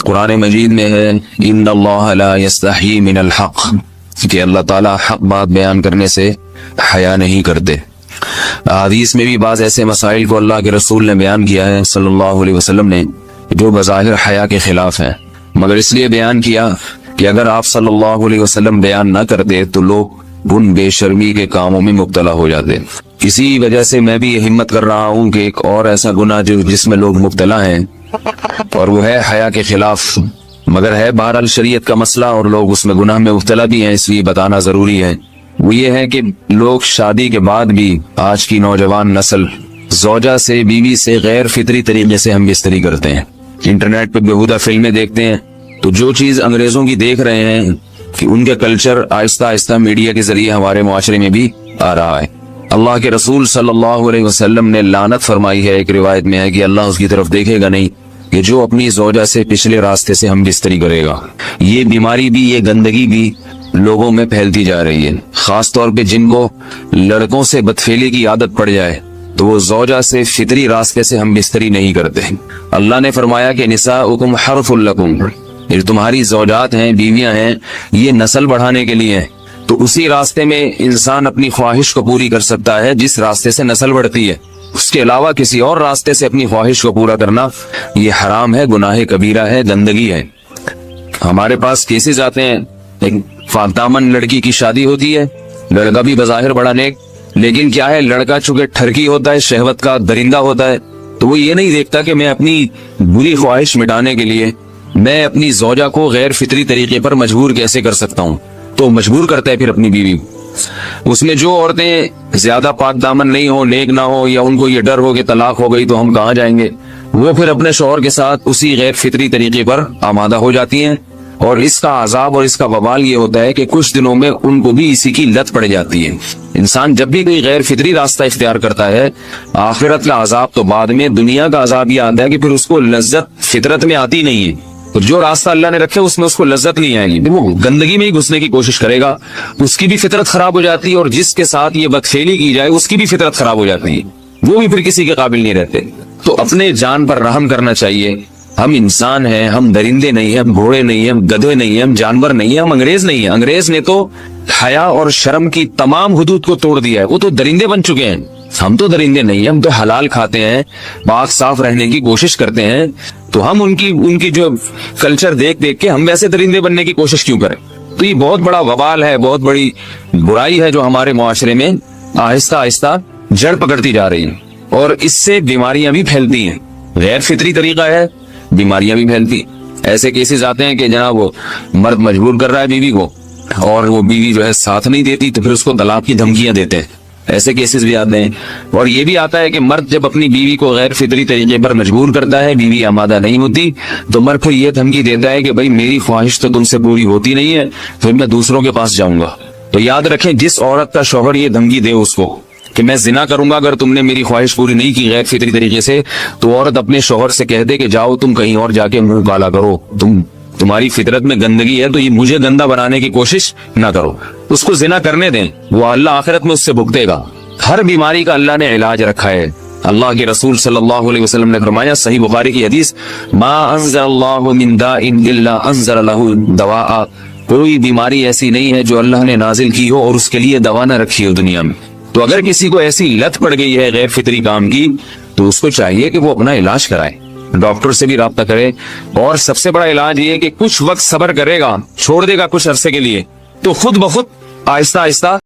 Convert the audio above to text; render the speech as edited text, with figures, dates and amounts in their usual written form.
قرآن مجید میں ہے ان اللہ لا یستحیی من الحق، کہ اللہ تعالیٰ حق بات بیان کرنے سے حیا نہیں کرتے۔ حدیث میں بھی بعض ایسے مسائل کو اللہ کے رسول نے بیان کیا ہے صلی اللہ علیہ وسلم نے جو بظاہر حیا کے خلاف ہیں، مگر اس لیے بیان کیا کہ اگر آپ صلی اللہ علیہ وسلم بیان نہ کرتے تو لوگ ان بے شرمی کے کاموں میں مبتلا ہو جاتے۔ اسی وجہ سے میں بھی یہ ہمت کر رہا ہوں کہ ایک اور ایسا گناہ جس میں لوگ مبتلا ہیں اور وہ ہے حیا کے خلاف، مگر ہے بہرحال شریعت کا مسئلہ اور لوگ اس میں گناہ میں مبتلا بھی ہیں، اس لیے بتانا ضروری ہے۔ وہ یہ ہے کہ لوگ شادی کے بعد بھی آج کی نوجوان نسل زوجہ سے، بیوی سے غیر فطری طریقے سے ہم بستری کرتے ہیں۔ انٹرنیٹ پہ بیہودہ فلمیں دیکھتے ہیں تو جو چیز انگریزوں کی دیکھ رہے ہیں کہ ان کا کلچر آہستہ آہستہ میڈیا کے ذریعے ہمارے معاشرے میں بھی آ رہا ہے۔ اللہ کے رسول صلی اللہ علیہ وسلم نے لعنت فرمائی ہے، ایک روایت میں ہے کہ اللہ اس کی طرف دیکھے گا نہیں کہ جو اپنی زوجہ سے پچھلے راستے سے ہم بستری کرے گا۔ یہ بیماری بھی، یہ گندگی بھی لوگوں میں پھیلتی جا رہی ہے، خاص طور پہ جن کو لڑکوں سے بدفعلی کی عادت پڑ جائے تو وہ زوجہ سے فطری راستے سے ہم بستری نہیں کرتے۔ اللہ نے فرمایا کہ نساؤکم حرث لکم، یہ تمہاری زوجات ہیں، بیویاں ہیں، یہ نسل بڑھانے کے لیے ہیں، تو اسی راستے میں انسان اپنی خواہش کو پوری کر سکتا ہے جس راستے سے نسل بڑھتی ہے۔ اس کے علاوہ کسی اور راستے سے اپنی خواہش کو پورا کرنا یہ حرام ہے، گناہ کبیرہ ہے، گندگی ہے۔ ہمارے پاس کیسز آتے ہیں، ایک فاطمن لڑکی کی شادی ہوتی ہے، لڑکا بھی بظاہر بڑا نیک، لیکن کیا ہے، لڑکا چونکہ ٹھرکی ہوتا ہے، شہوت کا درندہ ہوتا ہے، تو وہ یہ نہیں دیکھتا کہ میں اپنی بری خواہش مٹانے کے لیے میں اپنی زوجہ کو غیر فطری طریقے پر مجبور کیسے کر سکتا ہوں، تو مجبور کرتا ہے پھر اپنی بیوی کو۔ اس میں جو عورتیں زیادہ پاک دامن نہیں ہو، نیک نہ ہو، یا ان کو یہ ڈر ہو کہ طلاق ہو گئی تو ہم کہاں جائیں گے، وہ پھر اپنے شوہر کے ساتھ اسی غیر فطری طریقے پر آمادہ ہو جاتی ہیں، اور اس کا عذاب اور اس کا وبال یہ ہوتا ہے کہ کچھ دنوں میں ان کو بھی اسی کی لت پڑ جاتی ہے۔ انسان جب بھی کوئی غیر فطری راستہ اختیار کرتا ہے، آخرت کا عذاب تو بعد میں، دنیا کا عذاب یہ آتا ہے کہ پھر اس کو لذت فطرت میں آتی نہیں ہے، تو جو راستہ اللہ نے رکھے اس میں اس کو لذت نہیں آئے گی، وہ گندگی میں ہی گھسنے کی کوشش کرے گا، اس کی بھی فطرت خراب ہو جاتی ہے، اور جس کے ساتھ یہ بدفعلی کی جائے اس کی بھی فطرت خراب ہو جاتی ہے، وہ بھی پھر کسی کے قابل نہیں رہتے۔ تو اپنے جان پر رحم کرنا چاہیے۔ ہم انسان ہیں، ہم درندے نہیں ہیں، ہم گھوڑے نہیں ہیں، ہم گدھے نہیں ہیں، ہم جانور نہیں ہیں، ہم انگریز نہیں ہیں۔ انگریز نے تو حیا اور شرم کی تمام حدود کو توڑ دیا ہے، وہ تو درندے بن چکے ہیں۔ ہم تو درندے نہیں ہیں، ہم تو حلال کھاتے ہیں، پاک صاف رہنے کی کوشش کرتے ہیں، تو ہم ان کی جو کلچر دیکھ کے ہم ویسے درندے بننے کی کوشش کیوں کریں؟ تو یہ بہت بڑا وبال ہے، بہت بڑی برائی ہے جو ہمارے معاشرے میں آہستہ آہستہ جڑ پکڑتی جا رہی ہے، اور اس سے بیماریاں بھی پھیلتی ہیں۔ غیر فطری طریقہ ہے، بیماریاں بھی پھیلتی۔ ایسے کیسز آتے ہیں کہ جناب وہ مرد مجبور کر رہا ہے بیوی کو، اور وہ بیوی جو ہے ساتھ نہیں دیتی تو پھر اس کو طلاق کی دھمکیاں دیتے ہیں، ایسے کیسز بھی آتے ہیں۔ اور یہ بھی آتا ہے کہ مرد جب اپنی بیوی کو غیر فطری طریقے پر مجبور کرتا ہے، بیوی آمادہ نہیں ہوتی، تو مرد پھر یہ دھمکی دیتا ہے کہ بھائی میری خواہش تو تم سے پوری ہوتی نہیں ہے، پھر میں دوسروں کے پاس جاؤں گا۔ تو یاد رکھیں، جس عورت کا شوہر یہ دھمکی دے اس کو کہ میں زنا کروں گا اگر تم نے میری خواہش پوری نہیں کی غیر فطری طریقے سے، تو عورت اپنے شوہر سے کہہ دے کہ جاؤ تم کہیں اور جا کے منہ کالا کرو، تمہاری فطرت میں گندگی ہے تو یہ مجھے گندا بنانے کی کوشش نہ کرو، اس کو زنا کرنے دیں، وہ اللہ آخرت میں اس سے بھگتے گا۔ ہر بیماری کا اللہ نے علاج رکھا ہے۔ اللہ کے رسول صلی اللہ علیہ وسلم نے فرمایا، صحیح بخاری کی حدیث، ما انزل اللہ من داء الا انزل له دواء، کوئی بیماری ایسی نہیں ہے جو اللہ نے نازل کی ہو اور اس کے لیے دوا نہ رکھی ہو دنیا میں۔ تو اگر کسی کو ایسی لت پڑ گئی ہے غیر فطری کام کی، تو اس کو چاہیے کہ وہ اپنا علاج کرائے، ڈاکٹر سے بھی رابطہ کرے، اور سب سے بڑا علاج یہ ہے کہ کچھ وقت صبر کرے گا، چھوڑ دے گا کچھ عرصے کے لیے، تو خود بخود آہستہ آہستہ